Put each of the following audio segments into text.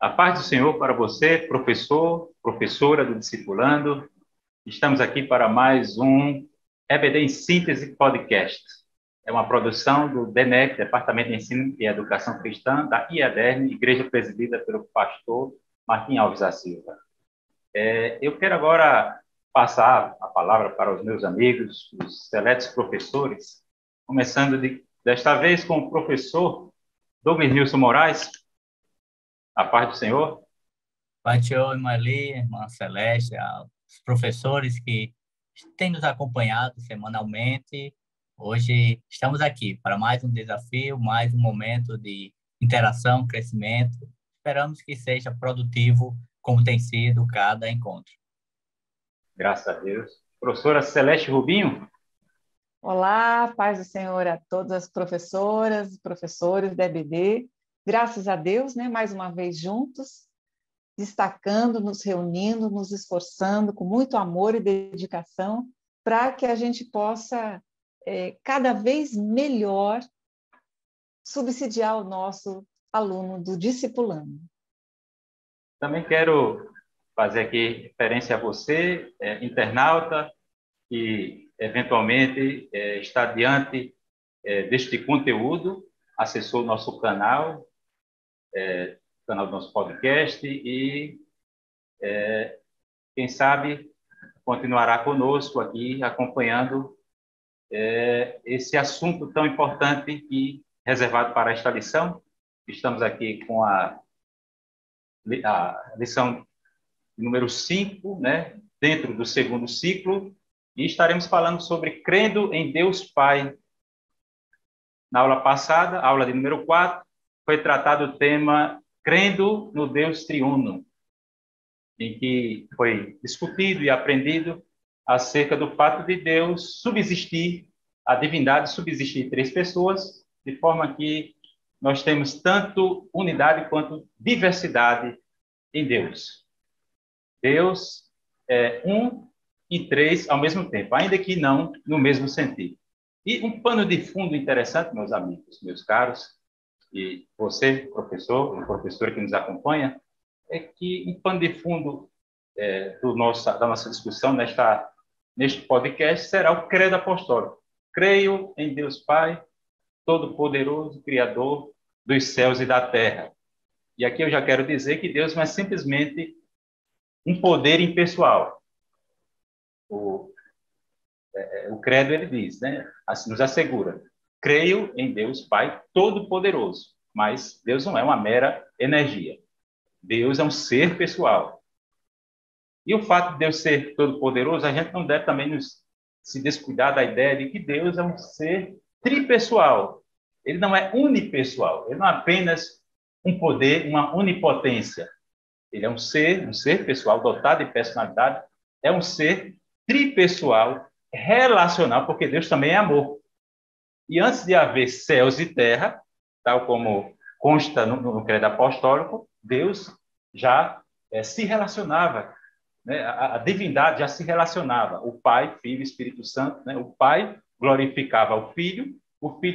A paz do Senhor para você, professor, professora do Discipulando. Estamos aqui para mais um EBD em Síntese Podcast. É uma produção do DENEC, Departamento de Ensino e Educação Cristã, da IEDERN, Igreja presidida pelo pastor Martim Alves da Silva. Eu quero agora passar a palavra para os meus amigos, os seletos professores, começando desta vez com o professor Douglas Nilson Moraes. A paz do Senhor. Pai Tio, irmã Lee, irmã Celeste, os professores que têm nos acompanhado semanalmente. Hoje estamos aqui para mais um desafio, mais um momento de interação, crescimento. Esperamos que seja produtivo, como tem sido cada encontro. Graças a Deus. Professora Celeste Rubinho. Olá, paz do Senhor a todas as professoras e professores da EBD. Graças a Deus, mais uma vez juntos, destacando, nos reunindo, nos esforçando com muito amor e dedicação para que a gente possa cada vez melhor subsidiar o nosso aluno do Discipulando. Também quero fazer aqui referência a você, internauta, que eventualmente está diante deste conteúdo, acessou o nosso canal do nosso podcast e, quem sabe, continuará conosco aqui, acompanhando esse assunto tão importante e reservado para esta lição. Estamos aqui com a lição número 5, dentro do segundo ciclo, e estaremos falando sobre crendo em Deus Pai. Na aula passada, aula de número 4, foi tratado o tema crendo no Deus triuno, em que foi discutido e aprendido acerca do fato de Deus subsistir, a divindade subsistir em 3 pessoas, de forma que nós temos tanto unidade quanto diversidade em Deus. Deus é um e 3 ao mesmo tempo, ainda que não no mesmo sentido. E um pano de fundo interessante, meus amigos, meus caros, e você, professor ou professora que nos acompanha, é que um pano de fundo da nossa discussão neste podcast será o credo apostólico. Creio em Deus Pai, Todo-Poderoso, Criador dos céus e da terra. E aqui eu já quero dizer que Deus não é simplesmente um poder impessoal. O credo, ele diz, assim nos assegura, creio em Deus Pai Todo-Poderoso, mas Deus não é uma mera energia. Deus é um ser pessoal. E o fato de Deus ser todo-poderoso, a gente não deve também se descuidar da ideia de que Deus é um ser tripessoal. Ele não é unipessoal. Ele não é apenas um poder, uma onipotência. Ele é um ser pessoal, dotado de personalidade. É um ser tripessoal, relacional, porque Deus também é amor. E antes de haver céus e terra, tal como consta no credo apostólico, Deus já se relacionava, a divindade já se relacionava, o Pai, Filho e Espírito Santo, o Pai glorificava o Filho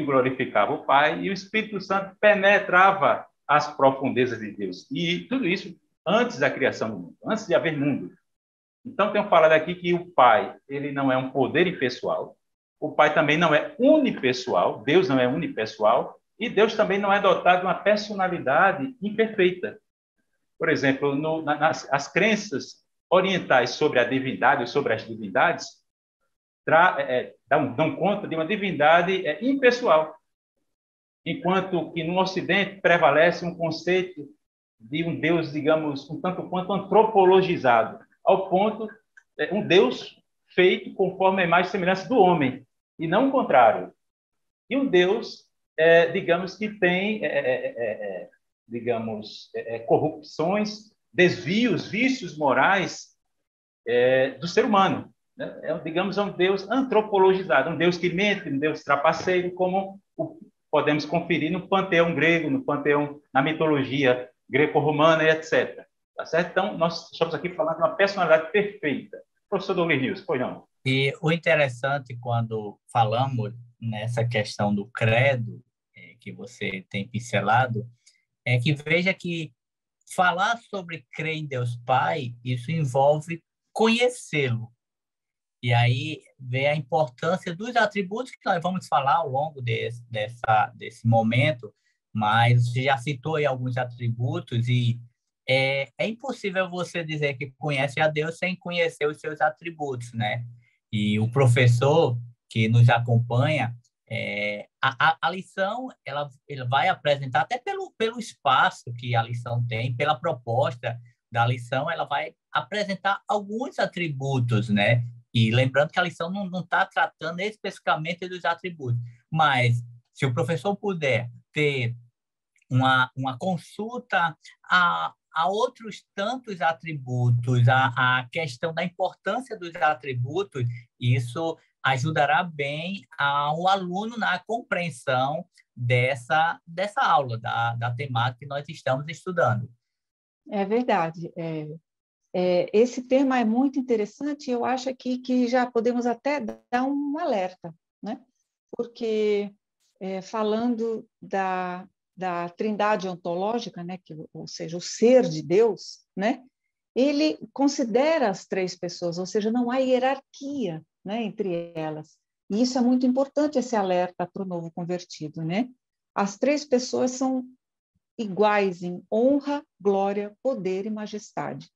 glorificava o Pai, e o Espírito Santo penetrava as profundezas de Deus. E tudo isso antes da criação do mundo, antes de haver mundo. Então, tenho falado aqui que o Pai, ele não é um poder impessoal, o Pai também não é unipessoal, Deus não é unipessoal, e Deus também não é dotado de uma personalidade imperfeita. Por exemplo, as crenças orientais sobre a divindade ou sobre as divindades dão conta de uma divindade impessoal, enquanto que no Ocidente prevalece um conceito de um Deus, digamos, um tanto quanto antropologizado, ao ponto um Deus feito conforme a imagem e semelhança do homem, e não o contrário. E um Deus, digamos, que tem, corrupções, desvios, vícios morais do ser humano. Digamos, é um Deus antropologizado, um Deus que mente, um Deus trapaceiro, como podemos conferir no panteão grego, no panteão, na mitologia greco-romana e etc. Tá certo? Então, nós estamos aqui falando de uma personalidade perfeita. Professor Douglas Nilson, pois não? E o interessante, quando falamos nessa questão do credo, que você tem pincelado, é que veja que falar sobre crer em Deus Pai, isso envolve conhecê-lo. E aí vem a importância dos atributos que nós vamos falar ao longo desse momento, mas você já citou aí alguns atributos e é impossível você dizer que conhece a Deus sem conhecer os seus atributos, né? E o professor que nos acompanha, a lição ele vai apresentar, até pelo espaço que a lição tem, pela proposta da lição, ela vai apresentar alguns atributos, né? E lembrando que a lição não está tratando especificamente dos atributos, mas se o professor puder ter uma consulta a outros tantos atributos, a questão da importância dos atributos, isso ajudará bem ao aluno na compreensão dessa aula, da temática que nós estamos estudando. É verdade. Esse tema é muito interessante e eu acho aqui que já podemos até dar um alerta, né? Porque falando da trindade ontológica, né? Ou seja, o ser de Deus, né? Ele considera as três pessoas, ou seja, não há hierarquia, né, entre elas. E isso é muito importante, esse alerta para o novo convertido, né? As três pessoas são iguais em honra, glória, poder e majestade.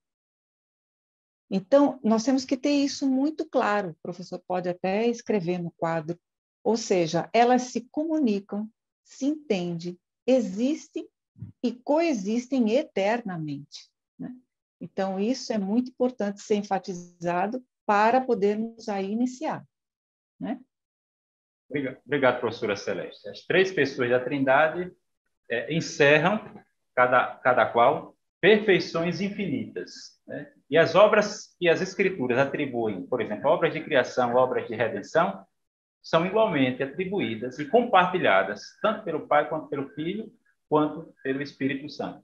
Então, nós temos que ter isso muito claro. O professor pode até escrever no quadro. Ou seja, elas se comunicam, se entendem, existem e coexistem eternamente, né? Então, isso é muito importante ser enfatizado para podermos aí iniciar, né? Obrigado, professora Celeste. As três pessoas da Trindade encerram, cada qual, perfeições infinitas, né? E as obras que as Escrituras atribuem, por exemplo, obras de criação, obras de redenção, são igualmente atribuídas e compartilhadas, tanto pelo Pai, quanto pelo Filho, quanto pelo Espírito Santo.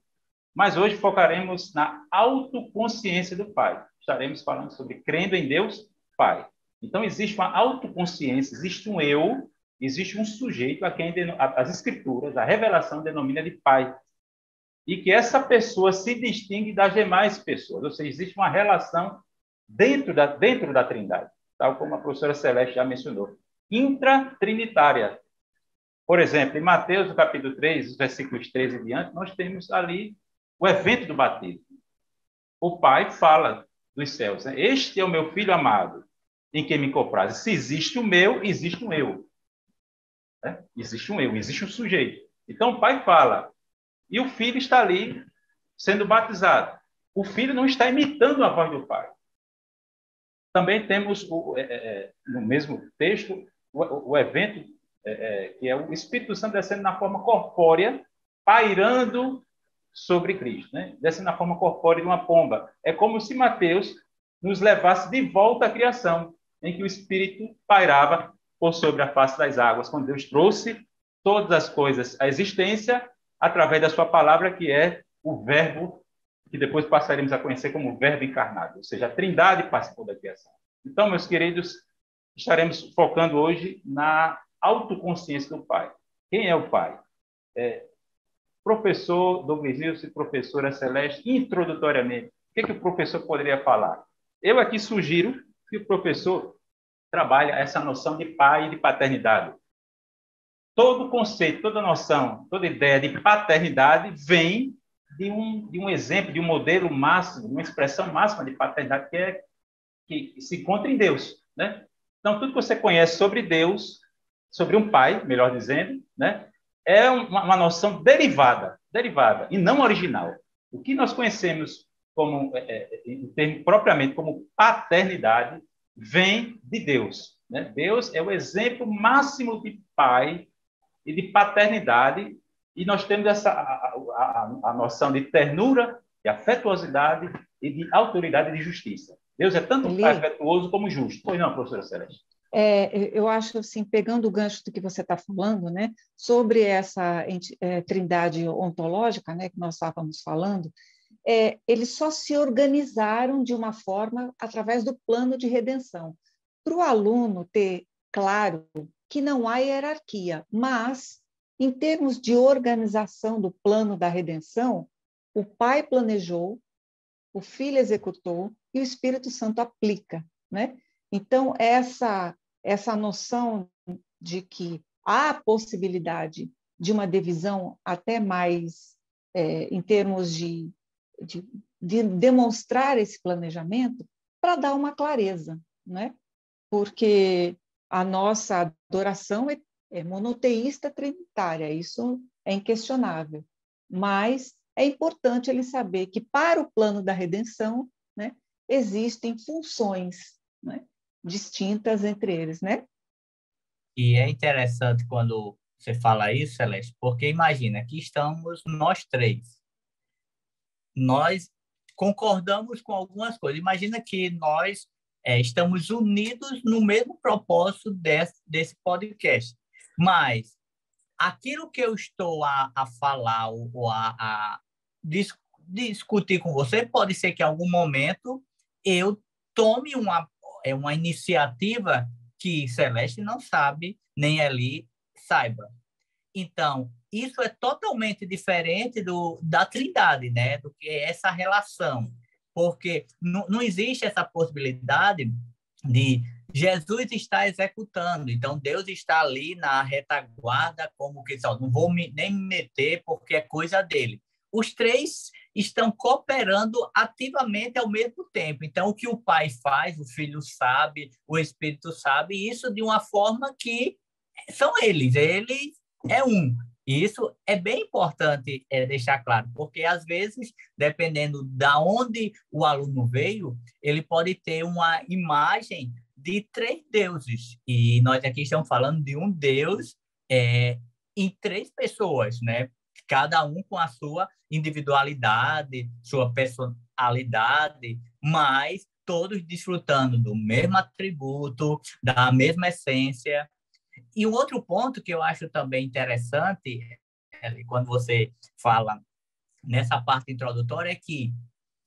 Mas hoje focaremos na autoconsciência do Pai. Estaremos falando sobre crendo em Deus Pai. Então, existe uma autoconsciência, existe um eu, existe um sujeito a quem as Escrituras, a revelação denomina de Pai. E que essa pessoa se distingue das demais pessoas, ou seja, existe uma relação dentro da Trindade, tal como a professora Celeste já mencionou, intratrinitária. Por exemplo, em Mateus, no capítulo 3, os versículos 13 e diante, nós temos ali o evento do batismo. O Pai fala dos céus, né? Este é o meu Filho amado, em quem me compraz. Se existe o meu, existe um eu. Né? Existe um eu, existe um sujeito. Então, o Pai fala, e o Filho está ali sendo batizado. O Filho não está imitando a voz do Pai. Também temos, no mesmo texto, o evento, que é o Espírito Santo descendo na forma corpórea, pairando sobre Cristo, né? Descendo na forma corpórea de uma pomba. É como se Mateus nos levasse de volta à criação, em que o Espírito pairava por sobre a face das águas, quando Deus trouxe todas as coisas à existência através da sua palavra, que é o Verbo, que depois passaremos a conhecer como Verbo encarnado, ou seja, a Trindade participou da criação. Então, meus queridos, estaremos focando hoje na autoconsciência do Pai. Quem é o Pai? Professor Douglas Nilson e professora Celeste, introdutoriamente, o que o professor poderia falar? Eu aqui sugiro que o professor trabalhe essa noção de pai e de paternidade. Todo conceito, toda noção, toda ideia de paternidade vem de um exemplo, de um modelo máximo, de uma expressão máxima de paternidade que se encontra em Deus, né? Então, tudo que você conhece sobre Deus, sobre um pai, melhor dizendo, né, é uma noção derivada, e não original. O que nós conhecemos como, em termos propriamente como paternidade, vem de Deus, né? Deus é o exemplo máximo de pai e de paternidade, e nós temos a noção de ternura, de afetuosidade e de autoridade e de justiça. Deus é tanto pai afetuoso como justo. Pois não, professora Celeste? Eu acho, assim, pegando o gancho do que você está falando, né, sobre essa trindade ontológica, né, que nós estávamos falando, eles só se organizaram de uma forma através do plano de redenção. Para o aluno ter claro que não há hierarquia, mas, em termos de organização do plano da redenção, O Pai planejou, o Filho executou e o Espírito Santo aplica, né? Então, essa noção de que há possibilidade de uma divisão até mais em termos de demonstrar esse planejamento para dar uma clareza, né? Porque a nossa adoração é monoteísta trinitária, isso é inquestionável, mas é importante ele saber que para o plano da redenção, né, existem funções, né, distintas entre eles, né? E é interessante quando você fala isso, Celeste, porque imagina que estamos nós três. Nós concordamos com algumas coisas. Imagina que nós estamos unidos no mesmo propósito desse podcast. Mas aquilo que eu estou a falar ou a discutir com você, pode ser que em algum momento eu tome uma iniciativa que Celeste não sabe, nem Eli saiba. Então, isso é totalmente diferente da Trindade, né? Do que essa relação. Porque não existe essa possibilidade de Jesus estar executando. Então, Deus está ali na retaguarda, como que só, não vou nem me meter porque é coisa dele. Os três estão cooperando ativamente ao mesmo tempo. Então, o que o Pai faz, o Filho sabe, o Espírito sabe, e isso de uma forma que são eles é um. E isso é bem importante deixar claro, porque às vezes, dependendo da onde o aluno veio, ele pode ter uma imagem de três deuses. E nós aqui estamos falando de um Deus em três pessoas, né? Cada um com a sua individualidade, sua personalidade, mas todos desfrutando do mesmo atributo, da mesma essência. E um outro ponto que eu acho também interessante, quando você fala nessa parte introdutória, é que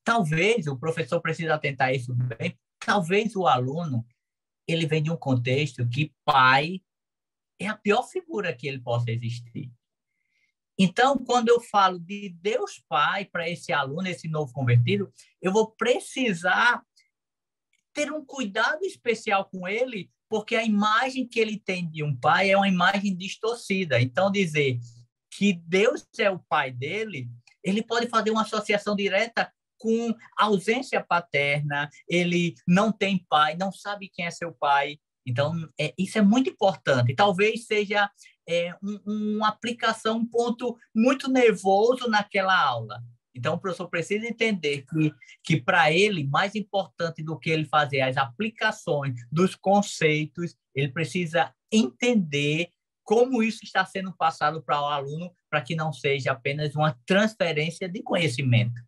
talvez o professor precisa atentar isso bem, talvez o aluno ele vem de um contexto que pai é a pior figura que ele possa existir. Então, quando eu falo de Deus Pai para esse aluno, esse novo convertido, eu vou precisar ter um cuidado especial com ele, porque a imagem que ele tem de um pai é uma imagem distorcida. Então, dizer que Deus é o pai dele, ele pode fazer uma associação direta com ausência paterna, ele não tem pai, não sabe quem é seu pai. Então, isso é muito importante. Talvez seja uma aplicação, um ponto muito nervoso naquela aula. Então, o professor precisa entender que para ele, mais importante do que ele fazer as aplicações dos conceitos, ele precisa entender como isso está sendo passado para o aluno, para que não seja apenas uma transferência de conhecimento.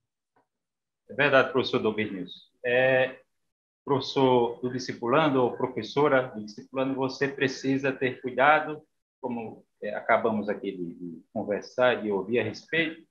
É verdade, professor Domingos. Professor do discipulando ou professora do discipulando, você precisa ter cuidado, como acabamos aqui de conversar, de ouvir a respeito,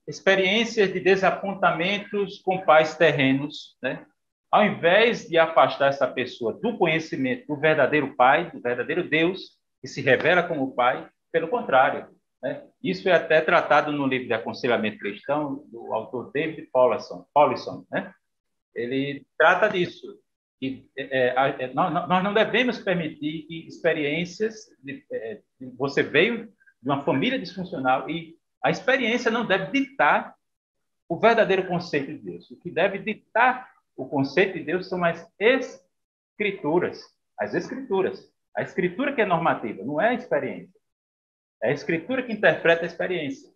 experiências de desapontamentos com pais terrenos, né? Ao invés de afastar essa pessoa do conhecimento do verdadeiro Pai, do verdadeiro Deus, que se revela como Pai, pelo contrário, né? Isso é até tratado no livro de Aconselhamento Cristão, do autor David Powlison, né? Ele trata disso. Nós não devemos permitir que experiências você veio de uma família disfuncional e a experiência não deve ditar o verdadeiro conceito de Deus. O que deve ditar o conceito de Deus são as escrituras. As escrituras. A escritura que é normativa, não é a experiência. É a escritura que interpreta a experiência.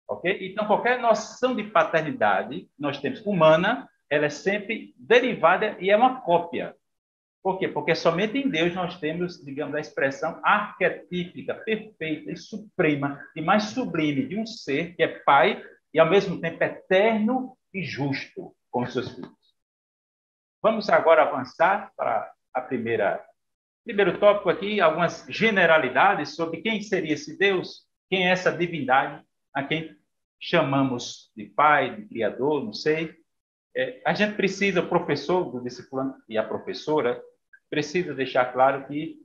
Ok? Então, qualquer noção de paternidade que nós temos humana, ela é sempre derivada e é uma cópia. Por quê? Porque somente em Deus nós temos, digamos, a expressão arquetípica, perfeita e suprema e mais sublime de um ser que é Pai e, ao mesmo tempo, eterno e justo com os seus filhos. Vamos agora avançar para primeiro tópico aqui, algumas generalidades sobre quem seria esse Deus, quem é essa divindade, a quem chamamos de Pai, de Criador, não sei. A gente precisa, o professor do discipulando e a professora, precisa deixar claro que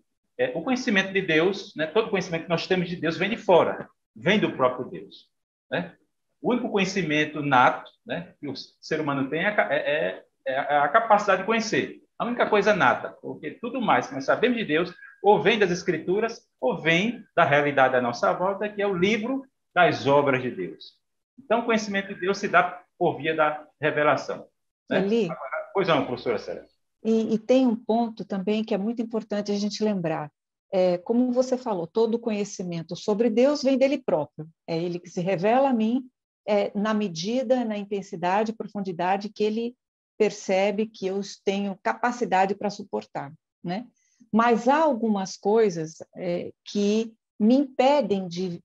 o conhecimento de Deus, né, todo conhecimento que nós temos de Deus vem de fora, vem do próprio Deus. Né? O único conhecimento nato, né, que o ser humano tem é a capacidade de conhecer. A única coisa nata, porque tudo mais que nós sabemos de Deus ou vem das Escrituras ou vem da realidade à nossa volta, que é o livro das obras de Deus. Então, o conhecimento de Deus se dá por via da revelação. Né? Eli, Pois não, professora Célia. e tem um ponto também que é muito importante a gente lembrar. Como você falou, todo conhecimento sobre Deus vem dele próprio. É ele que se revela a mim na medida, na intensidade, profundidade que ele percebe que eu tenho capacidade para suportar, né? Mas há algumas coisas que me impedem de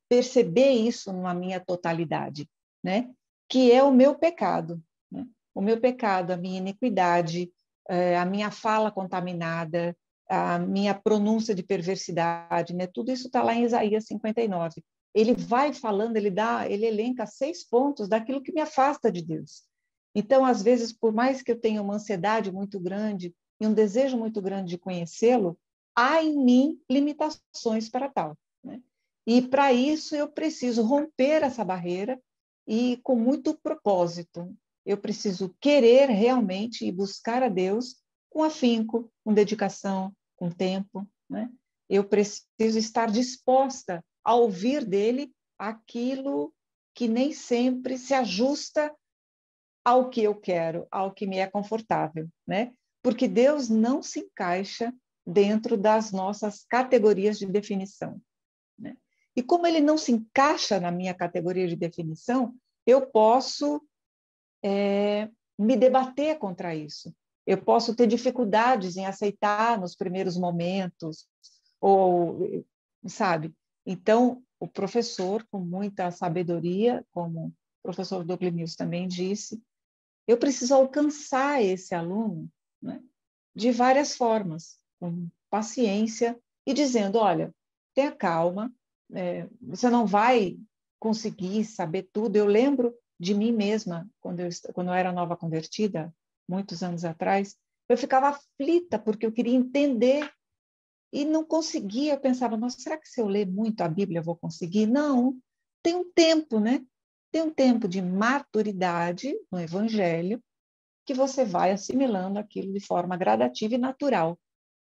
perceber isso na minha totalidade, né? Que é o meu pecado, né? O meu pecado, a minha iniquidade, a minha fala contaminada, a minha pronúncia de perversidade, né? Tudo isso está lá em Isaías 59. Ele vai falando, ele elenca 6 pontos daquilo que me afasta de Deus. Então, às vezes, por mais que eu tenha uma ansiedade muito grande e um desejo muito grande de conhecê-lo, há em mim limitações para tal, né? E para isso eu preciso romper essa barreira e com muito propósito. Eu preciso querer realmente e buscar a Deus com afinco, com dedicação, com tempo, né? Eu preciso estar disposta a ouvir dele aquilo que nem sempre se ajusta ao que eu quero, ao que me é confortável, né? Porque Deus não se encaixa dentro das nossas categorias de definição, né? E como ele não se encaixa na minha categoria de definição, eu posso me debater contra isso. Eu posso ter dificuldades em aceitar nos primeiros momentos, ou, sabe? Então, o professor, com muita sabedoria, como o professor Douglas Mills também disse, eu preciso alcançar esse aluno, né, de várias formas, com paciência e dizendo, olha, tenha calma, você não vai conseguir saber tudo. Eu lembro de mim mesma, quando eu era nova convertida, muitos anos atrás, eu ficava aflita porque eu queria entender e não conseguia. Eu pensava, nossa, será que se eu ler muito a Bíblia eu vou conseguir? Não, tem um tempo, né? Tem um tempo de maturidade no Evangelho que você vai assimilando aquilo de forma gradativa e natural.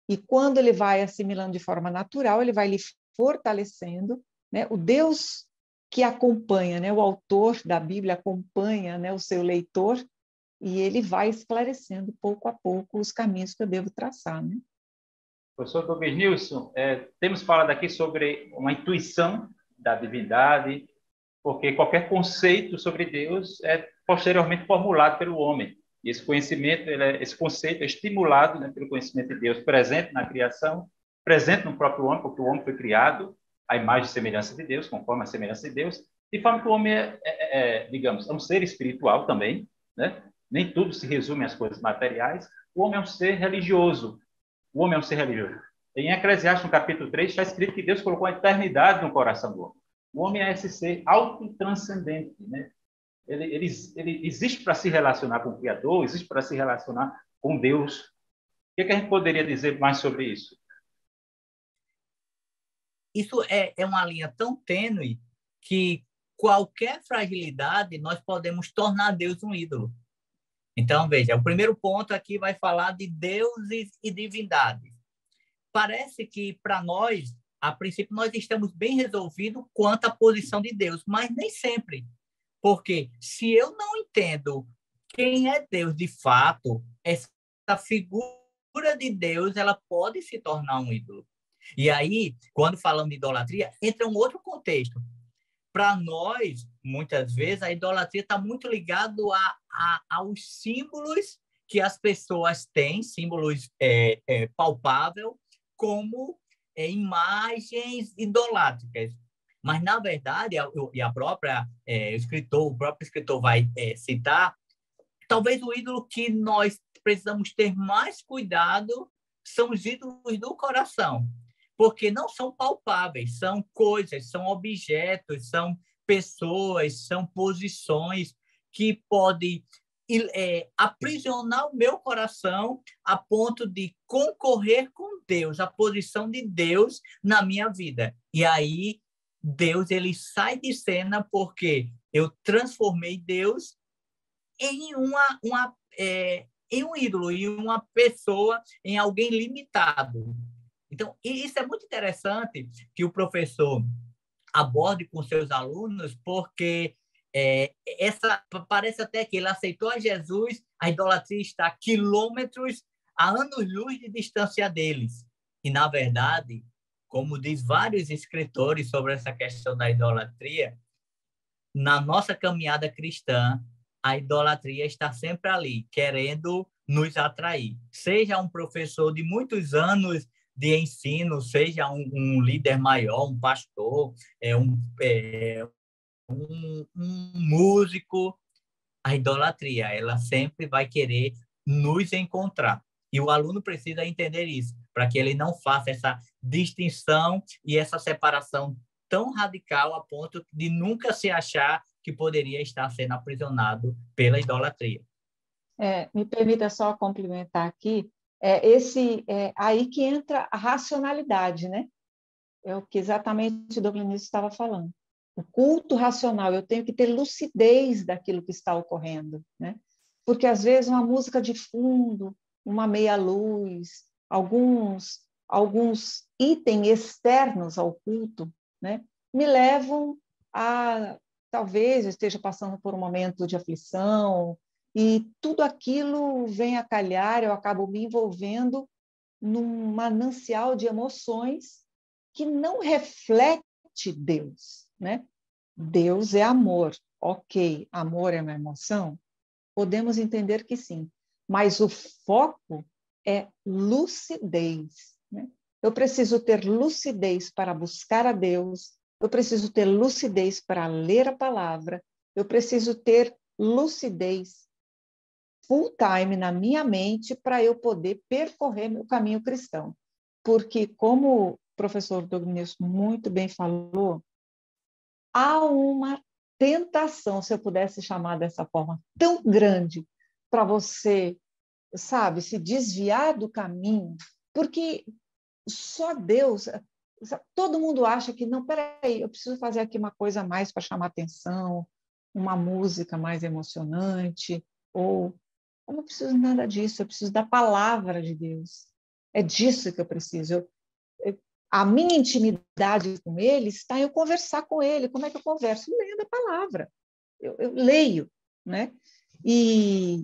E quando ele vai assimilando de forma natural, ele vai lhe fortalecendo, né? O Deus que acompanha, né? O autor da Bíblia acompanha, né, o seu leitor, e ele vai esclarecendo pouco a pouco os caminhos que eu devo traçar, né? Professor Douglas Nilson, temos falado aqui sobre uma intuição da divindade, porque qualquer conceito sobre Deus é posteriormente formulado pelo homem. E esse conhecimento, esse conceito é estimulado, né, pelo conhecimento de Deus presente na criação, presente no próprio homem, porque o homem foi criado à imagem e semelhança de Deus, conforme a semelhança de Deus, de forma que o homem digamos, é um ser espiritual também, né? Nem tudo se resume às coisas materiais. O homem é um ser religioso. O homem é um ser religioso. Em Eclesiastes, no capítulo 3, está escrito que Deus colocou a eternidade no coração do homem. O homem é esse ser autotranscendente, né? Ele existe para se relacionar com o Criador, existe para se relacionar com Deus. O que a gente poderia dizer mais sobre isso? Isso é uma linha tão tênue que qualquer fragilidade nós podemos tornar Deus um ídolo. Então, veja, o primeiro ponto aqui vai falar de deuses e divindades. Parece que, para nós, a princípio, nós estamos bem resolvidos quanto à posição de Deus, mas nem sempre. Porque se eu não entendo quem é Deus de fato, essa figura de Deus ela pode se tornar um ídolo. E aí, quando falamos de idolatria, entra um outro contexto. Para nós, muitas vezes, a idolatria está muito ligada aos símbolos que as pessoas têm, símbolos palpáveis, como imagens idolátricas. Mas, na verdade, o próprio escritor vai citar, talvez o ídolo que nós precisamos ter mais cuidado são os ídolos do coração, porque não são palpáveis, são coisas, são objetos, são pessoas, são posições que podem aprisionar o meu coração a ponto de concorrer com Deus, a posição de Deus na minha vida. E aí Deus ele sai de cena porque eu transformei Deus em em um ídolo, em uma pessoa, em alguém limitado. Então, isso é muito interessante que o professor aborde com seus alunos, porque parece até que ele aceitou a Jesus, a idolatria está a quilômetros, a anos-luz de distância deles. E, na verdade, como diz vários escritores sobre essa questão da idolatria, na nossa caminhada cristã, a idolatria está sempre ali, querendo nos atrair. Seja um professor de muitos anos de ensino, seja um líder maior, um pastor, um músico, a idolatria, ela sempre vai querer nos encontrar. E o aluno precisa entender isso, para que ele não faça essa distinção e essa separação tão radical a ponto de nunca se achar que poderia estar sendo aprisionado pela idolatria. Me permita só complementar aqui, aí que entra a racionalidade, né? É o que exatamente o Douglas estava falando. O culto racional, eu tenho que ter lucidez daquilo que está ocorrendo, né? Porque às vezes uma música de fundo, uma meia-luz, alguns itens externos ao culto, né, me levam a talvez eu esteja passando por um momento de aflição e tudo aquilo vem a calhar, eu acabo me envolvendo num manancial de emoções que não reflete Deus, né? Deus é amor, ok, amor é uma emoção? Podemos entender que sim, mas o foco é lucidez, né? Eu preciso ter lucidez para buscar a Deus, eu preciso ter lucidez para ler a palavra, eu preciso ter lucidez full time na minha mente para eu poder percorrer meu caminho cristão. Porque, como o professor Douglas muito bem falou, há uma tentação, se eu pudesse chamar dessa forma, tão grande para você, sabe, se desviar do caminho, porque só Deus, todo mundo acha que, não, peraí, eu preciso fazer aqui uma coisa a mais para chamar atenção, uma música mais emocionante, ou eu não preciso nada disso, eu preciso da palavra de Deus. É disso que eu preciso. A minha intimidade com ele está em eu conversar com ele. Como é que eu converso? Lendo a palavra. Eu leio, né? E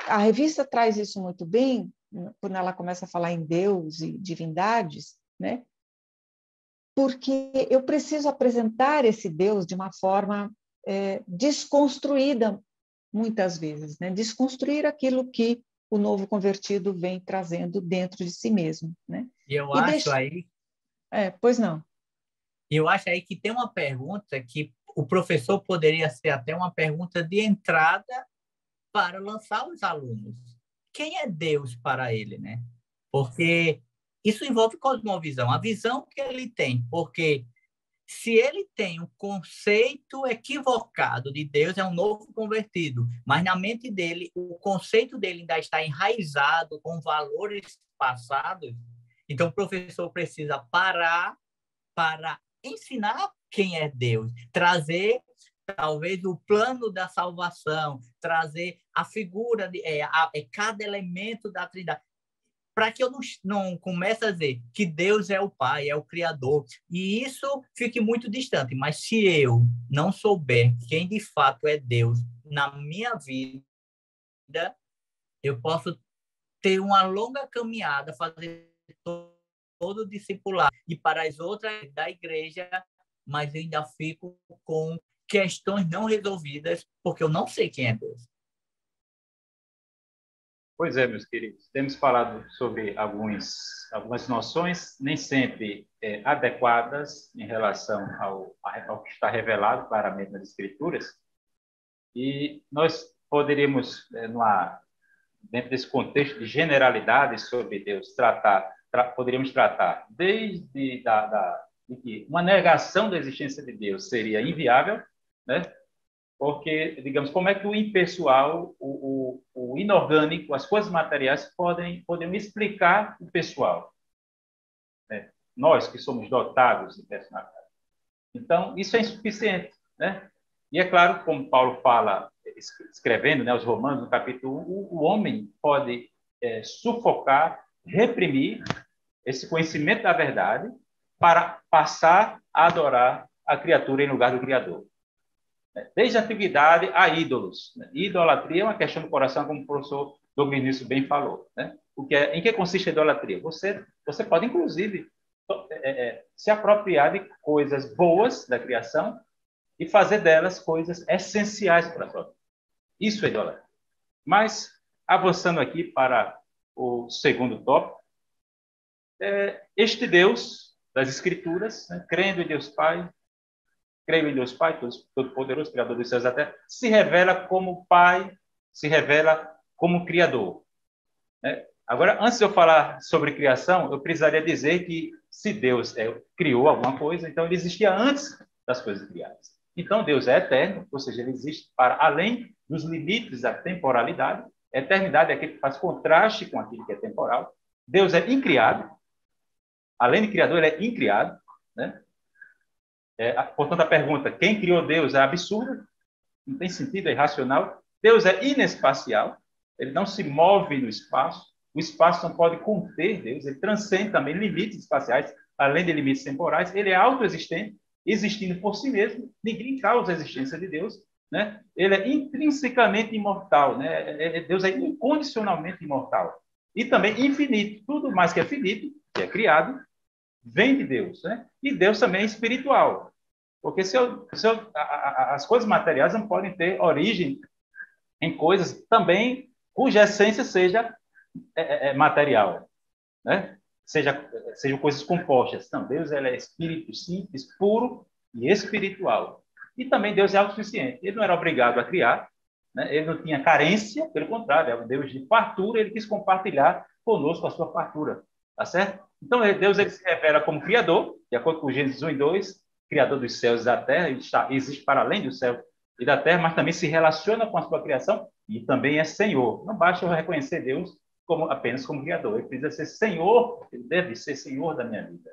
a revista traz isso muito bem, quando ela começa a falar em Deus e divindades, né? Porque eu preciso apresentar esse Deus de uma forma desconstruída, muitas vezes, né? Desconstruir aquilo que o novo convertido vem trazendo dentro de si mesmo, né? E eu acho aí... Pois não. Eu acho aí que tem uma pergunta que o professor poderia ser até uma pergunta de entrada para lançar os alunos. Quem é Deus para ele, né? Porque isso envolve cosmovisão, a visão que ele tem, porque se ele tem um conceito equivocado de Deus, é um novo convertido, mas na mente dele, o conceito dele ainda está enraizado com valores passados, então o professor precisa parar para ensinar quem é Deus, trazer talvez o plano da salvação, trazer a figura de cada elemento da Trindade, para que eu não comece a dizer que Deus é o Pai, é o Criador, e isso fique muito distante. Mas se eu não souber quem de fato é Deus na minha vida, eu posso ter uma longa caminhada, fazer todo o discipulado e para as outras da igreja, mas eu ainda fico com questões não resolvidas, porque eu não sei quem é Deus. Pois é, meus queridos, temos falado sobre algumas noções, nem sempre adequadas em relação ao que está revelado claramente nas Escrituras, e nós poderíamos, dentro desse contexto de generalidades sobre Deus, poderíamos tratar desde de que uma negação da existência de Deus seria inviável, né? Porque, digamos, como é que o impessoal, o inorgânico, as coisas materiais podem explicar o pessoal, né? Nós que somos dotados de personalidade. Então, isso é insuficiente, né? E é claro, como Paulo fala, escrevendo, né, os Romanos, no capítulo 1, o homem pode sufocar, reprimir esse conhecimento da verdade para passar a adorar a criatura em lugar do Criador. Desde a antiguidade a ídolos. Idolatria é uma questão do coração, como o professor Douglas bem falou. Né? Em que consiste a idolatria? Você pode, inclusive, se apropriar de coisas boas da criação e fazer delas coisas essenciais para a sua vida. Isso é idolatria. Mas, avançando aqui para o segundo tópico, este Deus das Escrituras, né, crendo em Deus Pai, creio em Deus Pai, Todo-Poderoso, Criador dos céus e da terra, se revela como Pai, se revela como Criador. Agora, antes de eu falar sobre criação, eu precisaria dizer que se Deus criou alguma coisa, então ele existia antes das coisas criadas. Então, Deus é eterno, ou seja, ele existe para além dos limites da temporalidade. A eternidade é aquilo que faz contraste com aquilo que é temporal. Deus é incriado. Além de criador, ele é incriado, né? Portanto, a pergunta, quem criou Deus, é absurda, não tem sentido, é irracional. Deus é inespacial, ele não se move no espaço, o espaço não pode conter Deus, ele transcende também limites espaciais, além de limites temporais, ele é autoexistente, existindo por si mesmo, ninguém causa a existência de Deus, né? Ele é intrinsecamente imortal, né? Deus é incondicionalmente imortal, e também infinito, tudo mais que é finito, que é criado, vem de Deus, né? E Deus também é espiritual. Porque as coisas materiais não podem ter origem em coisas também cuja essência seja material, né? Sejam coisas compostas. Não, Deus ele é espírito simples, puro e espiritual. E também Deus é autossuficiente. Ele não era obrigado a criar, né? Ele não tinha carência, pelo contrário, é um Deus de fartura, ele quis compartilhar conosco a sua fartura. Tá certo? Então, Deus ele se revela como Criador, de acordo com Gênesis 1 e 2, Criador dos céus e da terra, ele existe para além do céu e da terra, mas também se relaciona com a sua criação e também é Senhor. Não basta eu reconhecer Deus apenas como Criador, ele precisa ser Senhor, ele deve ser Senhor da minha vida.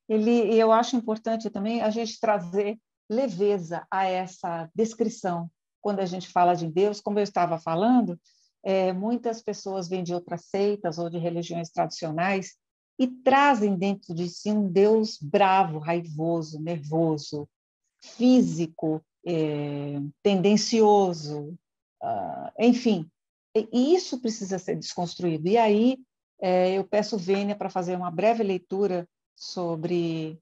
E eu acho importante também a gente trazer leveza a essa descrição. Quando a gente fala de Deus, como eu estava falando, muitas pessoas vêm de outras seitas ou de religiões tradicionais e trazem dentro de si um Deus bravo, raivoso, nervoso, físico, tendencioso, enfim. E isso precisa ser desconstruído. E aí eu peço Vênia para fazer uma breve leitura sobre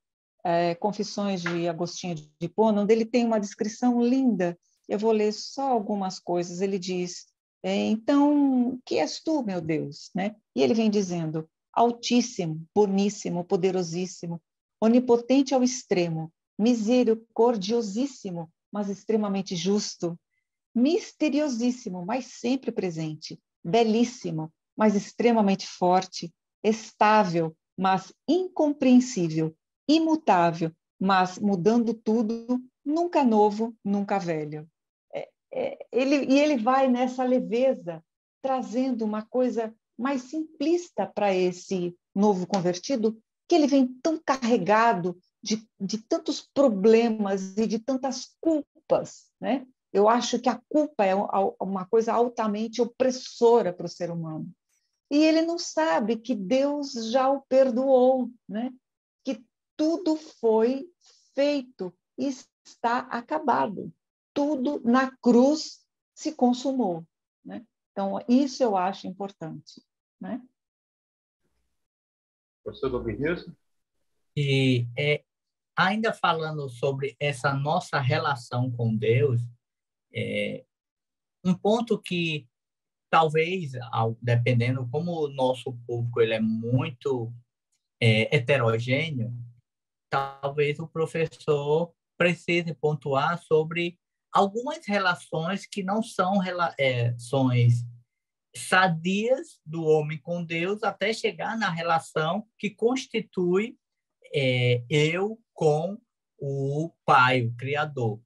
Confissões de Agostinho de Hipona, onde ele tem uma descrição linda. Eu vou ler só algumas coisas. Ele diz, então, que és tu, meu Deus? Né? E ele vem dizendo, altíssimo, boníssimo, poderosíssimo, onipotente ao extremo, misericordiosíssimo, mas extremamente justo, misteriosíssimo, mas sempre presente, belíssimo, mas extremamente forte, estável, mas incompreensível, imutável, mas mudando tudo, nunca novo, nunca velho. Ele vai nessa leveza, trazendo uma coisa mais simplista para esse novo convertido, que ele vem tão carregado de tantos problemas e de tantas culpas, né? Eu acho que a culpa é uma coisa altamente opressora para o ser humano. E ele não sabe que Deus já o perdoou, né? Que tudo foi feito e está acabado. Tudo na cruz se consumou, né? Então, isso eu acho importante, né? Professor Douglas? E ainda falando sobre essa nossa relação com Deus, um ponto que talvez, dependendo como o nosso público ele é muito heterogêneo, talvez o professor precise pontuar sobre algumas relações que não são relações sadias do homem com Deus, até chegar na relação que constitui eu com o Pai, o Criador.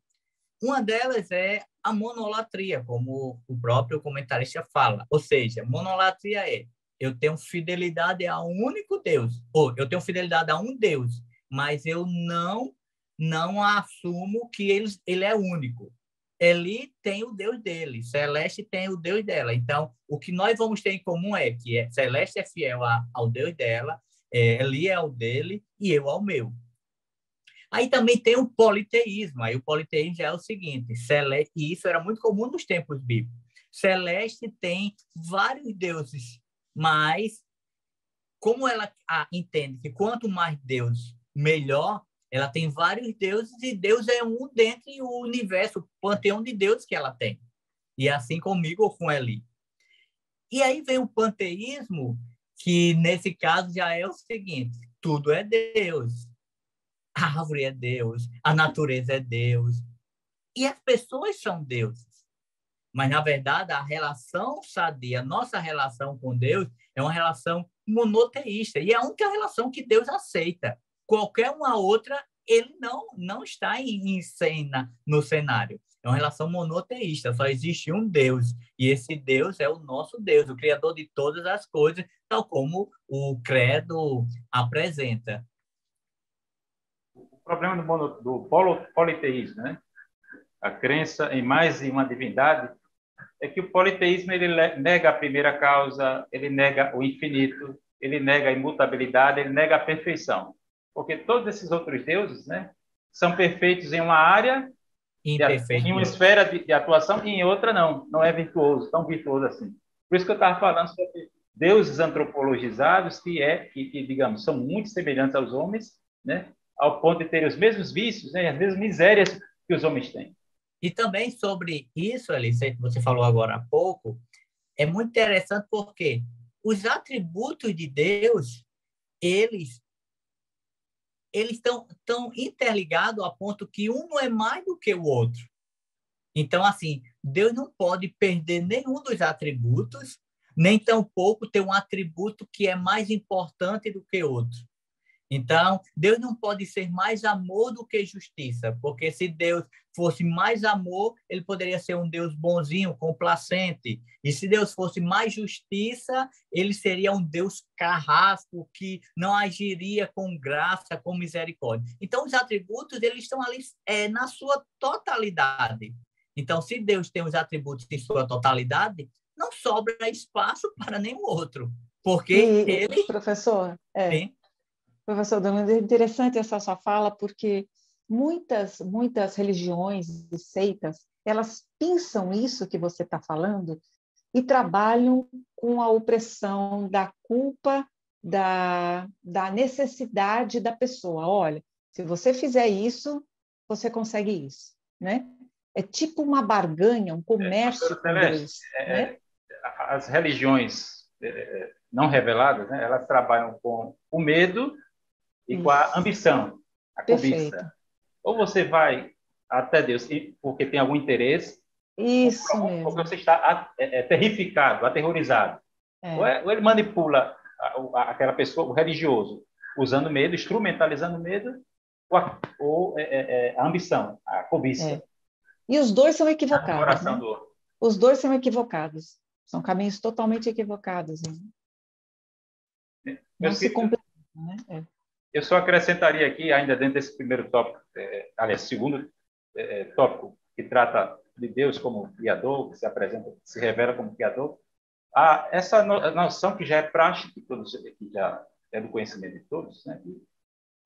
Uma delas é a monolatria, como o próprio comentarista fala. Ou seja, monolatria é eu tenho fidelidade a um único Deus, ou eu tenho fidelidade a um Deus, mas eu não não assumo que ele é único. Eli tem o Deus dele, Celeste tem o Deus dela. Então, o que nós vamos ter em comum é que Celeste é fiel ao Deus dela, Eli é o dele e eu ao meu. Aí também tem o politeísmo. Aí o politeísmo é o seguinte, Celeste, e isso era muito comum nos tempos bíblicos. Celeste tem vários deuses, mas como ela entende que quanto mais Deus, melhor, ela tem vários deuses e Deus é um dentre o universo, o panteão de deuses que ela tem. E assim comigo ou com Eli. E aí vem o panteísmo, que nesse caso já é o seguinte, tudo é Deus. A árvore é Deus, a natureza é Deus. E as pessoas são deuses. Mas, na verdade, a relação sadia, a nossa relação com Deus é uma relação monoteísta. E é a única relação que Deus aceita. Qualquer uma outra, ele não está em cena, no cenário. É uma relação monoteísta. Só existe um Deus. E esse Deus é o nosso Deus, o Criador de todas as coisas, tal como o credo apresenta. O problema do politeísmo, né? A crença em mais de uma divindade, é que o politeísmo ele nega a primeira causa, ele nega o infinito, ele nega a imutabilidade, ele nega a perfeição. Porque todos esses outros deuses, né, são perfeitos em uma área, em uma esfera de atuação, e em outra não é virtuoso, tão virtuoso assim. Por isso que eu estava falando sobre deuses antropologizados, que digamos, são muito semelhantes aos homens, né, ao ponto de terem os mesmos vícios, né, as mesmas misérias que os homens têm. E também sobre isso, Alice, que você falou agora há pouco, é muito interessante porque os atributos de Deus, eles estão interligados a ponto que um não é mais do que o outro. Então, assim, Deus não pode perder nenhum dos atributos, nem tampouco ter um atributo que é mais importante do que outro. Então, Deus não pode ser mais amor do que justiça, porque se Deus fosse mais amor, ele poderia ser um Deus bonzinho, complacente. E se Deus fosse mais justiça, ele seria um Deus carrasco, que não agiria com graça, com misericórdia. Então, os atributos, eles estão ali na sua totalidade. Então, se Deus tem os atributos em sua totalidade, não sobra espaço para nenhum outro, porque ele... Professor, Sim. Professor Domingo, é interessante essa sua fala, porque muitas religiões e seitas, elas pensam isso que você está falando e trabalham com a opressão da culpa, da necessidade da pessoa. Olha, se você fizer isso, você consegue isso, né? É tipo uma barganha, um comércio com Deus, né? As religiões não reveladas, né, elas trabalham com o medo e com a ambição, a cobiça. Perfeito. Ou você vai até Deus porque tem algum interesse, isso mesmo, porque você está terrificado, aterrorizado. Ou ele manipula aquela pessoa, o religioso, usando medo, instrumentalizando medo, ou a ambição, a cobiça. E os dois são equivocados. Né? Do... Os dois são equivocados. São caminhos totalmente equivocados. Né? Não se completam, né? Eu só acrescentaria aqui, ainda dentro desse primeiro tópico, aliás, segundo tópico, que trata de Deus como Criador, que se apresenta, se revela como Criador, essa noção que já é prática, que já é do conhecimento de todos, né?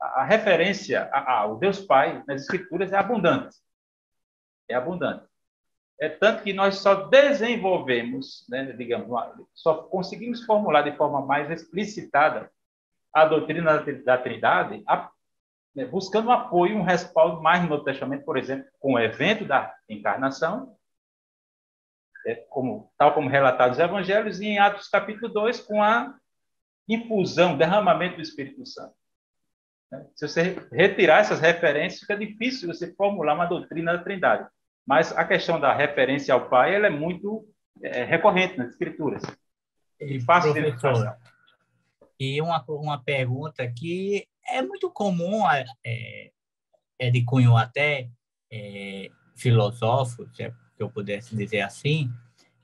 A referência ao Deus Pai nas Escrituras é abundante. É abundante. É tanto que nós só desenvolvemos, né, digamos, só conseguimos formular de forma mais explicitada a doutrina da Trindade, buscando um apoio, um respaldo mais no Novo Testamento, por exemplo, com o evento da encarnação, tal como relatado nos Evangelhos, e em Atos capítulo 2, com a infusão, derramamento do Espírito Santo. Se você retirar essas referências, fica difícil você formular uma doutrina da Trindade. Mas a questão da referência ao Pai, ela é muito recorrente nas Escrituras. E fácil de identificação. E uma pergunta que é muito comum, é de cunho até filosófico, se eu pudesse dizer assim,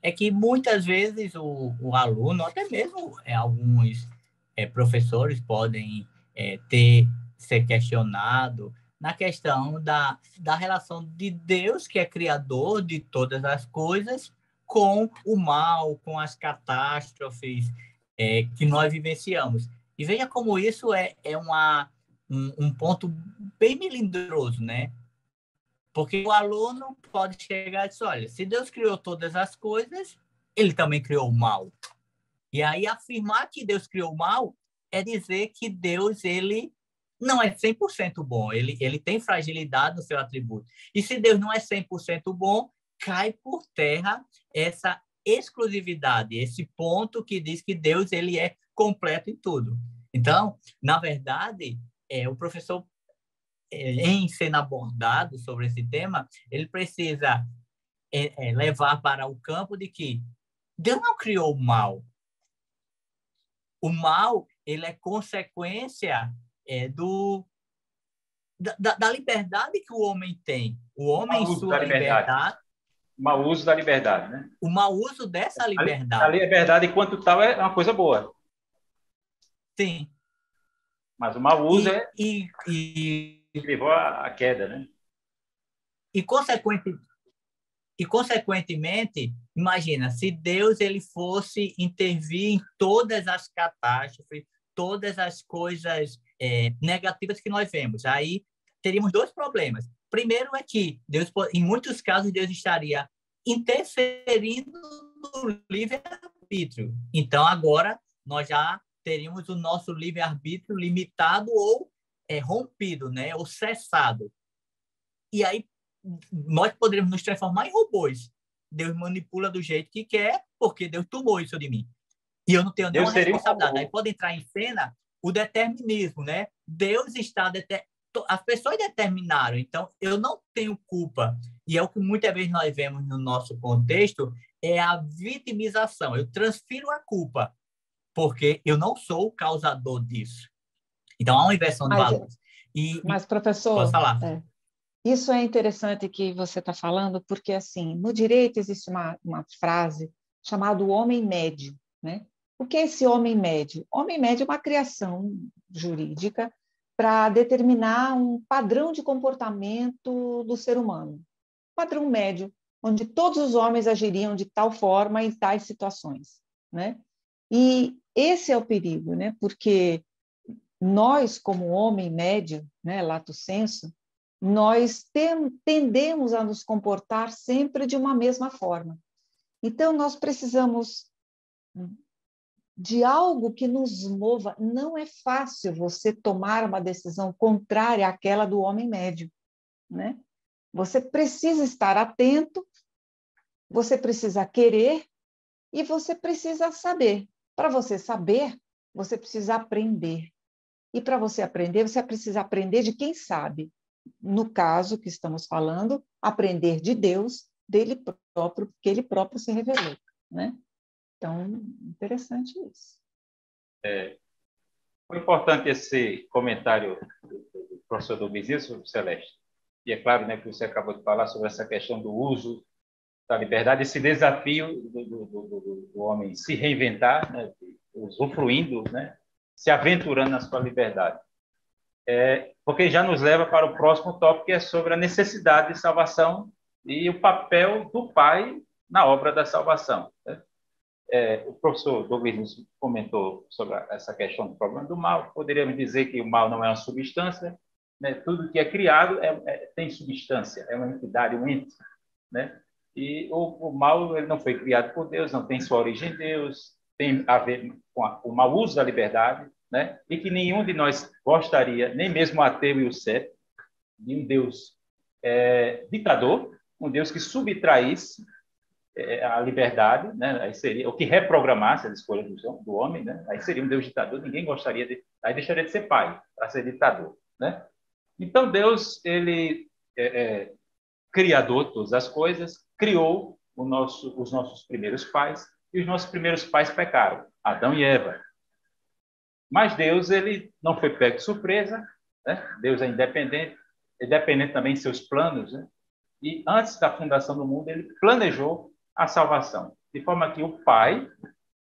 é que muitas vezes o aluno, até mesmo alguns professores podem ser questionado, na questão da relação de Deus, que é criador de todas as coisas, com o mal, com as catástrofes que nós vivenciamos. E veja como isso é um ponto bem melindroso, né? Porque o aluno pode chegar e dizer, olha, se Deus criou todas as coisas, ele também criou o mal. E aí afirmar que Deus criou o mal é dizer que Deus ele não é 100% bom, ele tem fragilidade no seu atributo. E se Deus não é 100% bom, cai por terra essa exclusividade, esse ponto que diz que Deus ele é completo em tudo. Então, na verdade, o professor, em sendo abordado sobre esse tema, ele precisa levar para o campo de que Deus não criou o mal. O mal ele é consequência da liberdade que o homem tem. O homem, em sua liberdade... O mau uso da liberdade, né? O mau uso dessa liberdade. A liberdade, enquanto tal, é uma coisa boa. Sim. Mas o mau uso levou à queda, né? E, consequentemente, imagina, se Deus ele fosse intervir em todas as catástrofes, todas as coisas negativas que nós vemos, aí teríamos dois problemas. Primeiro é que Deus, em muitos casos, Deus estaria interferindo no livre-arbítrio. Então, agora, nós já teríamos o nosso livre-arbítrio limitado ou rompido, né? Ou cessado. E aí, nós poderíamos nos transformar em robôs. Deus manipula do jeito que quer, porque Deus tomou isso de mim. E eu não tenho nenhuma responsabilidade. Aí pode entrar em cena o determinismo, né? Deus está... As pessoas determinaram, então eu não tenho culpa. E é o que muitas vezes nós vemos no nosso contexto, é a vitimização. Eu transfiro a culpa, porque eu não sou o causador disso. Então, há uma inversão de valores. Mas, professor... Posso falar? Isso é interessante que você está falando, porque, assim, no direito existe uma frase chamada homem médio, né? O que é esse homem médio? Homem médio é uma criação jurídica para determinar um padrão de comportamento do ser humano. Padrão médio, onde todos os homens agiriam de tal forma em tais situações, né? E esse é o perigo, né? Porque nós, como homem médio, né, lato sensu, nós tendemos a nos comportar sempre de uma mesma forma. Então, nós precisamos de algo que nos mova. Não é fácil você tomar uma decisão contrária àquela do homem médio, né? Você precisa estar atento, você precisa querer e você precisa saber. Para você saber, você precisa aprender. E para você aprender, você precisa aprender de quem sabe. No caso que estamos falando, aprender de Deus, dele próprio, porque ele próprio se revelou, né? Então, interessante isso. Foi importante esse comentário do professor Domingues sobre Celeste. E é claro, né, que você acabou de falar sobre essa questão do uso da liberdade, esse desafio do homem se reinventar, né, usufruindo, né, se aventurando na sua liberdade. Porque já nos leva para o próximo tópico, que é sobre a necessidade de salvação e o papel do Pai na obra da salvação. Né? O professor Douglas comentou sobre essa questão do problema do mal. Poderíamos dizer que o mal não é uma substância, né? Tudo que é criado tem substância, é uma entidade, um ente, né? E o mal ele não foi criado por Deus, não tem sua origem em Deus, tem a ver com o mau uso da liberdade, né? E que nenhum de nós gostaria, nem mesmo o ateu e o cético, de um Deus ditador, um Deus que subtraísse a liberdade, né? Aí seria o que reprogramasse as escolhas do homem, né? Aí seria um Deus ditador, ninguém gostaria de, aí deixaria de ser pai para ser ditador, né? Então Deus, ele criador de todas as coisas, criou os nossos primeiros pais, e os nossos primeiros pais pecaram, Adão e Eva. Mas Deus, ele não foi pego de surpresa, né? Deus é independente também de seus planos, né? E antes da fundação do mundo, ele planejou a salvação, de forma que o Pai,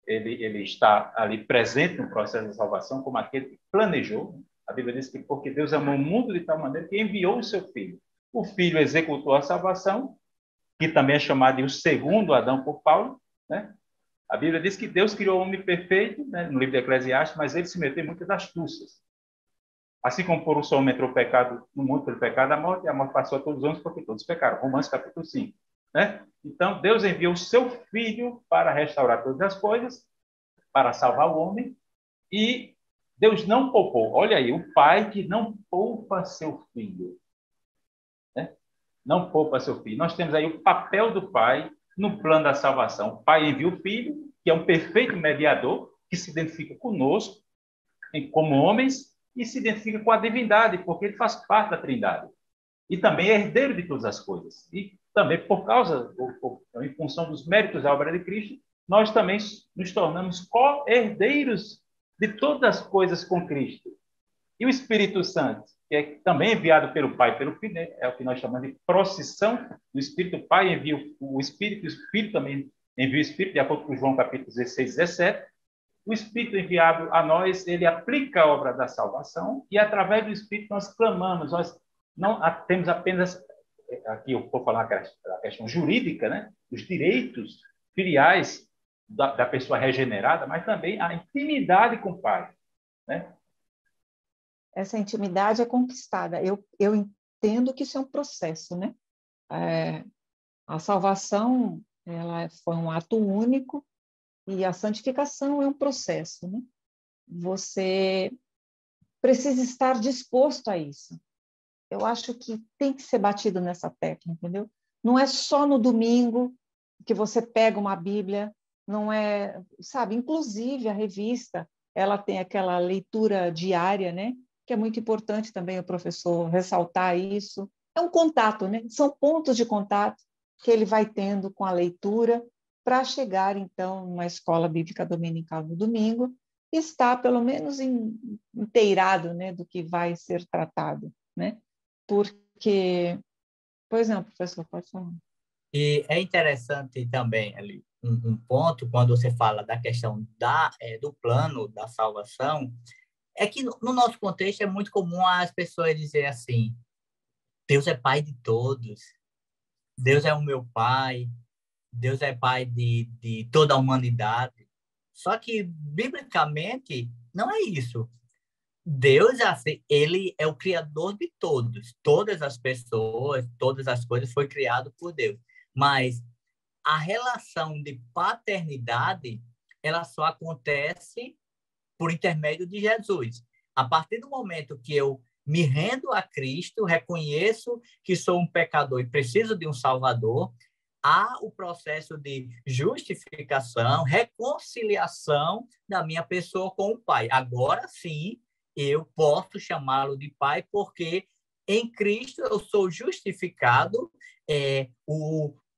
ele está ali presente no processo da salvação, como aquele que planejou, A Bíblia diz que porque Deus amou o mundo de tal maneira que enviou o seu Filho. O Filho executou a salvação, que também é chamado de o segundo Adão por Paulo, né? A Bíblia diz que Deus criou o homem perfeito, né, no livro de Eclesiastes, mas ele se meteu em muitas astúcias. Assim como por um só homem entrou o pecado no mundo, pelo pecado da morte, e a morte passou a todos os homens porque todos pecaram. Romanos capítulo 5. Né? Então, Deus enviou o seu Filho para restaurar todas as coisas, para salvar o homem, e Deus não poupou. Olha aí, o Pai que não poupa seu Filho. Né? Não poupa seu Filho. Nós temos aí o papel do Pai no plano da salvação. O Pai envia o Filho, que é um perfeito mediador, que se identifica conosco, como homens, e se identifica com a divindade, porque ele faz parte da Trindade. E também é herdeiro de todas as coisas. E também por causa, em função dos méritos da obra de Cristo, nós também nos tornamos co-herdeiros de todas as coisas com Cristo. E o Espírito Santo, que é também enviado pelo Pai e pelo Filho, né? É o que nós chamamos de procissão do Espírito. O Pai envia o Espírito, e o Filho também envia o Espírito, de acordo com João capítulo 16, 17. O Espírito enviado a nós, ele aplica a obra da salvação e, através do Espírito, nós clamamos. Nós não temos apenas, aqui eu vou falar a questão jurídica, né? Os direitos filiais da pessoa regenerada, mas também a intimidade com o Pai. Né? Essa intimidade é conquistada. Eu entendo que isso é um processo, né? A salvação, ela foi um ato único, e a santificação é um processo, né? Você precisa estar disposto a isso. Eu acho que tem que ser batido nessa tecla, entendeu? Não é só no domingo que você pega uma Bíblia, não é, sabe? Inclusive a revista, ela tem aquela leitura diária, né? Que é muito importante também o professor ressaltar isso. É um contato, né? São pontos de contato que ele vai tendo com a leitura, para chegar, então, numa escola bíblica dominical no domingo, e estar, pelo menos, inteirado, né, do que vai ser tratado. Né? Porque... Pois não, professor, pode falar. E é interessante também, ali, um ponto, quando você fala da questão do plano da salvação, é que no nosso contexto é muito comum as pessoas dizerem assim, Deus é pai de todos, Deus é o meu pai, Deus é pai de toda a humanidade. Só que, biblicamente, não é isso. Deus, ele é o criador de todos. Todas as pessoas, todas as coisas foi criado por Deus. Mas a relação de paternidade, ela só acontece por intermédio de Jesus. A partir do momento que eu me rendo a Cristo, reconheço que sou um pecador e preciso de um Salvador, há o processo de justificação, reconciliação da minha pessoa com o Pai. Agora sim, eu posso chamá-lo de Pai, porque em Cristo eu sou justificado,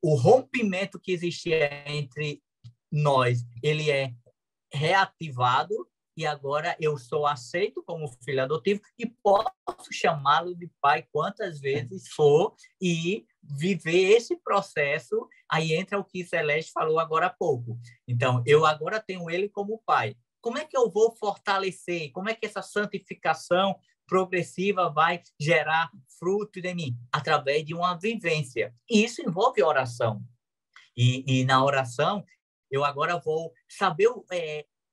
o rompimento que existia entre nós, ele é reativado, e agora eu sou aceito como filho adotivo e posso chamá-lo de pai quantas vezes for e viver esse processo. Aí entra o que Celeste falou agora há pouco. Então, eu agora tenho ele como pai. Como é que eu vou fortalecer? Como é que essa santificação progressiva vai gerar fruto de mim? Através de uma vivência. E isso envolve oração. E na oração, eu agora vou saber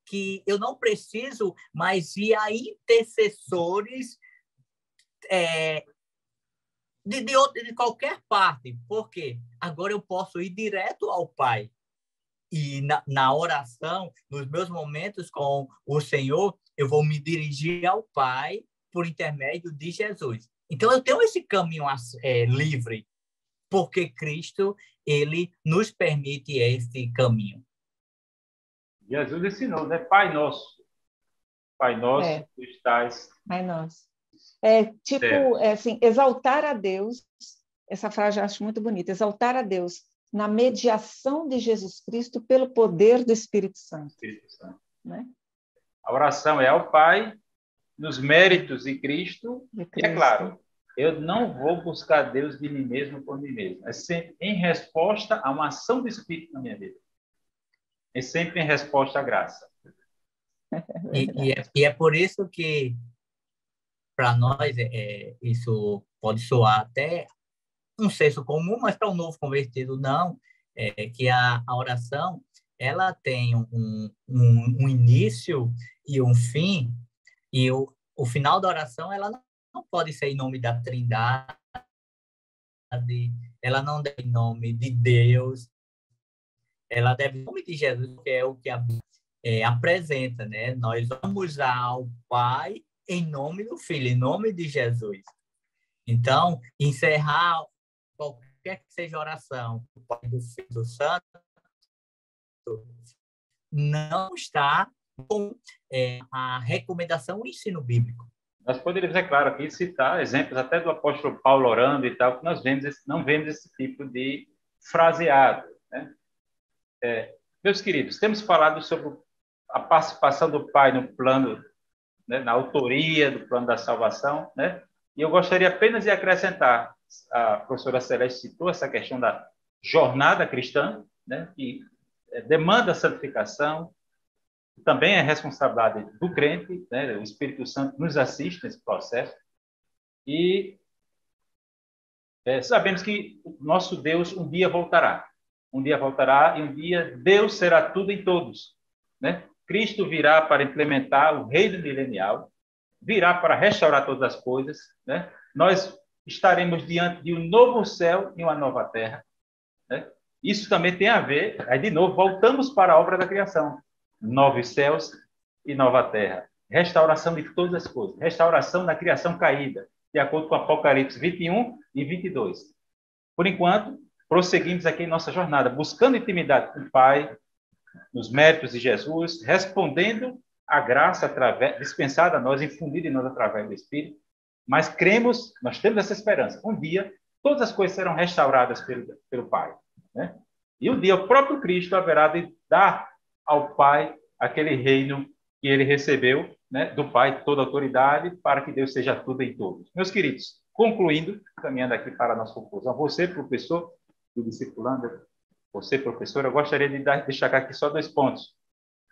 que eu não preciso mais ir a intercessores de qualquer parte, porque agora eu posso ir direto ao Pai. E na oração, nos meus momentos com o Senhor, eu vou me dirigir ao Pai por intermédio de Jesus. Então, eu tenho esse caminho livre, porque Cristo, ele nos permite esse caminho. Jesus ensinou, né? Pai nosso, tu estás... Pai nosso. Assim, exaltar a Deus, essa frase eu acho muito bonita, exaltar a Deus na mediação de Jesus Cristo pelo poder do Espírito Santo. Espírito Santo. Né? A oração é ao Pai, nos méritos de Cristo, e é claro, eu não vou buscar Deus de mim mesmo por mim mesmo. É sempre em resposta a uma ação do Espírito na minha vida. É sempre em resposta à graça. E é por isso que para nós, isso pode soar até um senso comum, mas para um novo convertido, não. Que a oração ela tem um início e um fim, e o final da oração ela não pode ser em nome da Trindade, ela não deve em nome de Deus, ela deve em nome de Jesus, que é o que a Bíblia apresenta, né? Nós vamos ao Pai em nome do Filho, em nome de Jesus. Então, encerrar qualquer que seja a oração do Pai, do Filho, do Santo, não está com a recomendação do ensino bíblico. Nós poderíamos, é claro, aqui citar exemplos até do apóstolo Paulo orando e tal, que nós não vemos esse tipo de fraseado, né? Meus queridos, temos falado sobre a participação do Pai no plano, né, na autoria do plano da salvação, né? E eu gostaria apenas de acrescentar, a professora Celeste citou essa questão da jornada cristã, né, que demanda a santificação, também é responsabilidade do crente, né? O Espírito Santo nos assiste nesse processo, e sabemos que o nosso Deus um dia voltará e um dia Deus será tudo em todos, né? Cristo virá para implementar o reino milenial, virá para restaurar todas as coisas, né? Nós estaremos diante de um novo céu e uma nova terra, né? Isso também tem a ver, aí de novo, voltamos para a obra da criação. Novos céus e nova terra. Restauração de todas as coisas. Restauração da criação caída, de acordo com Apocalipse 21 e 22. Por enquanto, prosseguimos aqui em nossa jornada, buscando intimidade com o Pai, nos méritos de Jesus, respondendo à graça dispensada a nós, infundida em nós através do Espírito, mas cremos, nós temos essa esperança. Um dia, todas as coisas serão restauradas pelo Pai, né? E um dia o próprio Cristo haverá de dar ao Pai aquele reino que ele recebeu, né, do Pai, toda a autoridade, para que Deus seja tudo em todos. Meus queridos, concluindo, caminhando aqui para a nossa conclusão, você, professor do discipulando, você, professor, eu gostaria de destacar aqui só 2 pontos.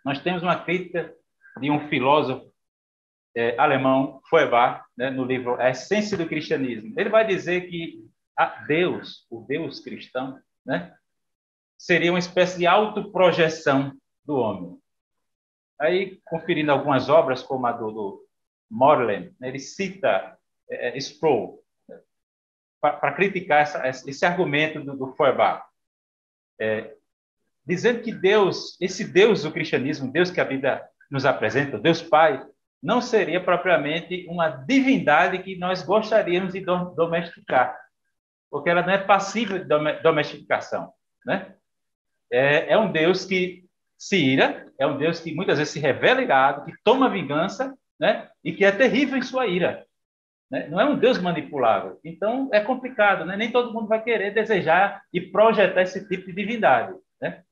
Nós temos uma crítica de um filósofo alemão, Feuerbach, né, no livro A Essência do Cristianismo. Ele vai dizer que Deus, o Deus cristão, né, seria uma espécie de autoprojeção do homem. Aí, conferindo algumas obras, como a do Morland, né, ele cita Sproul, né, para criticar esse argumento do Feuerbach, dizendo que Deus, esse Deus do cristianismo, Deus que a Bíblia nos apresenta, Deus Pai, não seria propriamente uma divindade que nós gostaríamos de domesticar, porque ela não é passível de domesticação, né? É um Deus que se ira, é um Deus que muitas vezes se revela irado, que toma vingança, né? E que é terrível em sua ira, né? Não é um Deus manipulável. Então, é complicado, né? Nem todo mundo vai querer desejar e projetar esse tipo de divindade, né?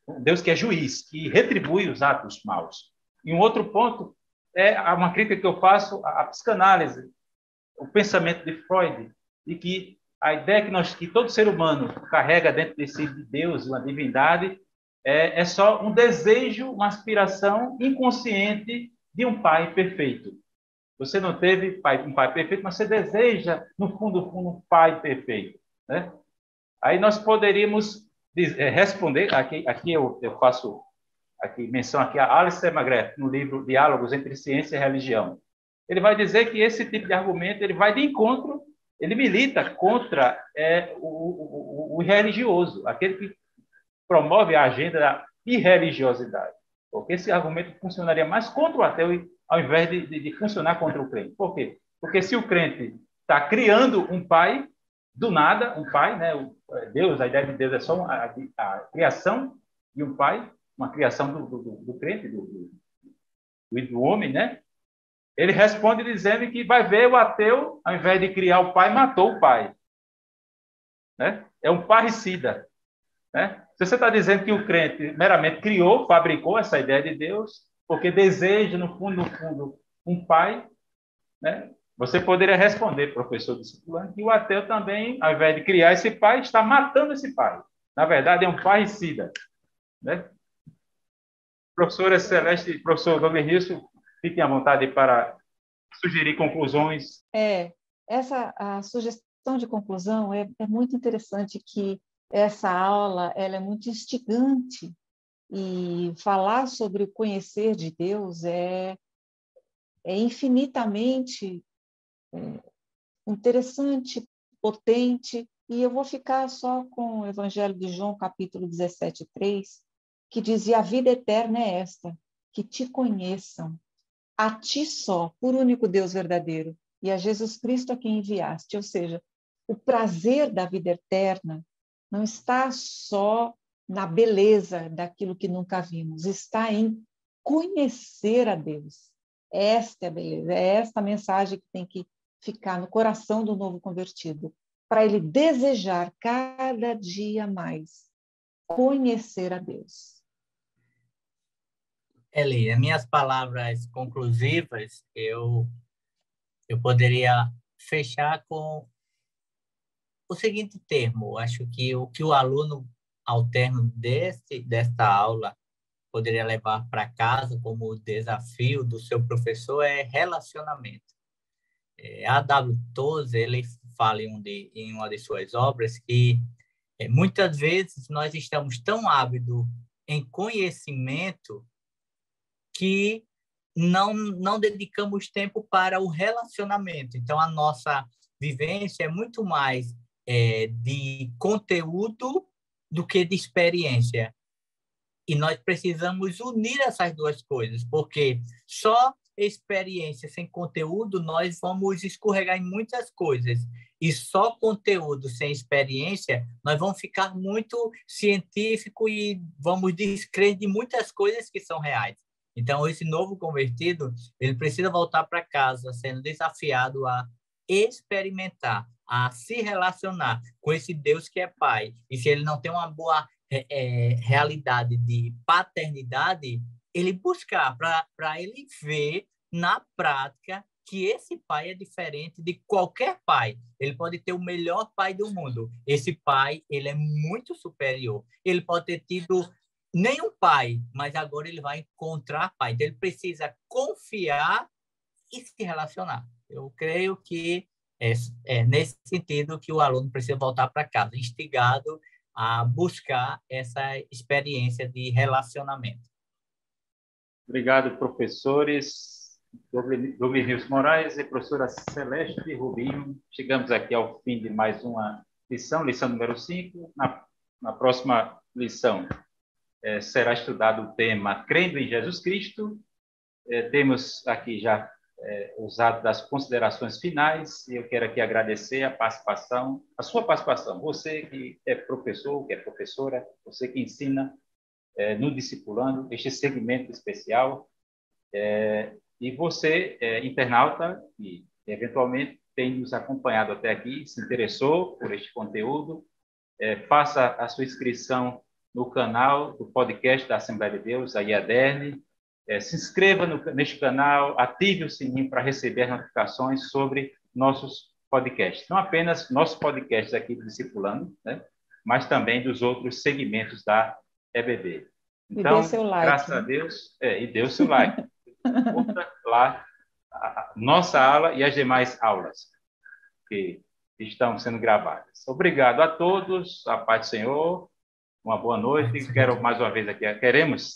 Um Deus que é juiz, que retribui os atos maus. E um outro ponto é uma crítica que eu faço à psicanálise, o pensamento de Freud, de que a ideia que todo ser humano carrega dentro de si de Deus, uma divindade, é só um desejo, uma aspiração inconsciente de um pai perfeito. Você não teve um pai perfeito, mas você deseja, no fundo, um pai perfeito, né? Aí nós poderíamos responder, aqui eu faço menção aqui a Alistair McGrath, no livro Diálogos entre Ciência e Religião. Ele vai dizer que esse tipo de argumento ele vai de encontro, ele milita contra o religioso, aquele que promove a agenda da irreligiosidade. Porque esse argumento funcionaria mais contra o ateu ao invés de funcionar contra o crente. Por quê? Porque se o crente está criando um pai, do nada, um pai, né? Deus, a ideia de Deus é só a criação de um pai, uma criação do crente, do homem, né? Ele responde dizendo que vai ver o ateu, ao invés de criar o pai, matou o pai, né? É um parricida, né? Se você está dizendo que o crente meramente criou, fabricou essa ideia de Deus, porque deseja, no fundo, um pai, né? Você poderia responder, professor discipulando, que o ateu também, ao invés de criar esse pai, está matando esse pai. Na verdade, é um parricida, né? Professora Celeste, professor Douglas Risso, fiquem à vontade para sugerir conclusões. A sugestão de conclusão é muito interessante, que essa aula ela é muito instigante, e falar sobre o conhecer de Deus é infinitamente interessante, potente. E eu vou ficar só com o Evangelho de João, capítulo 17:3, que diz: "E a vida eterna é esta, que te conheçam, a ti só, por único Deus verdadeiro, e a Jesus Cristo a quem enviaste." Ou seja, o prazer da vida eterna não está só na beleza daquilo que nunca vimos, está em conhecer a Deus. Esta é a beleza, é esta a mensagem que tem que ficar no coração do novo convertido, para ele desejar cada dia mais conhecer a Deus. Eli, as minhas palavras conclusivas, eu poderia fechar com o seguinte termo. Acho que o aluno, ao término desta aula, poderia levar para casa como desafio do seu professor é relacionamento. A W. Tozer, ele fala em uma de suas obras que muitas vezes nós estamos tão ávidos em conhecimento que não dedicamos tempo para o relacionamento. Então, a nossa vivência é muito mais de conteúdo do que de experiência. E nós precisamos unir essas duas coisas, porque só experiência sem conteúdo, nós vamos escorregar em muitas coisas. E só conteúdo sem experiência, nós vamos ficar muito científico e vamos descrer de muitas coisas que são reais. Então, esse novo convertido, ele precisa voltar para casa sendo desafiado a experimentar, a se relacionar com esse Deus que é Pai. E se ele não tem uma boa realidade de paternidade, ele buscar para ele ver na prática que esse pai é diferente de qualquer pai. Ele pode ter o melhor pai do mundo. Esse pai, ele é muito superior. Ele pode ter tido nenhum pai, mas agora ele vai encontrar pai. Então, ele precisa confiar e se relacionar. Eu creio que é nesse sentido que o aluno precisa voltar para casa, instigado a buscar essa experiência de relacionamento. Obrigado, professores Douglas Moraes e professora Celeste Rubinho. Chegamos aqui ao fim de mais uma lição número 5. Na próxima lição será estudado o tema Crendo em Jesus Cristo. Temos aqui já usado das considerações finais, e eu quero aqui agradecer a sua participação, você que é professor, que é professora, você que ensina no Discipulando, este segmento especial, e você, internauta, que eventualmente tem nos acompanhado até aqui, se interessou por este conteúdo, faça a sua inscrição no canal do podcast da Assembleia de Deus, a IADERN, se inscreva neste canal, ative o sininho para receber as notificações sobre nossos podcasts. Não apenas nossos podcasts aqui do Discipulando, né, mas também dos outros segmentos da EBD. Então, e dê seu like, graças a Deus, e dê o seu like. Curta lá a nossa aula e as demais aulas que estão sendo gravadas. Obrigado a todos, a paz do Senhor. Uma boa noite. Quero mais uma vez aqui,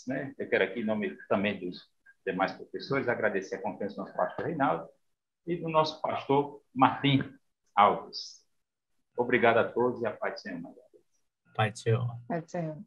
né? Eu quero aqui, em nome também dos demais professores, agradecer a confiança do nosso pastor Reinaldo e do nosso pastor Martim Alves. Obrigado a todos e a paz do Senhor. Paz do Senhor. Paz do Senhor.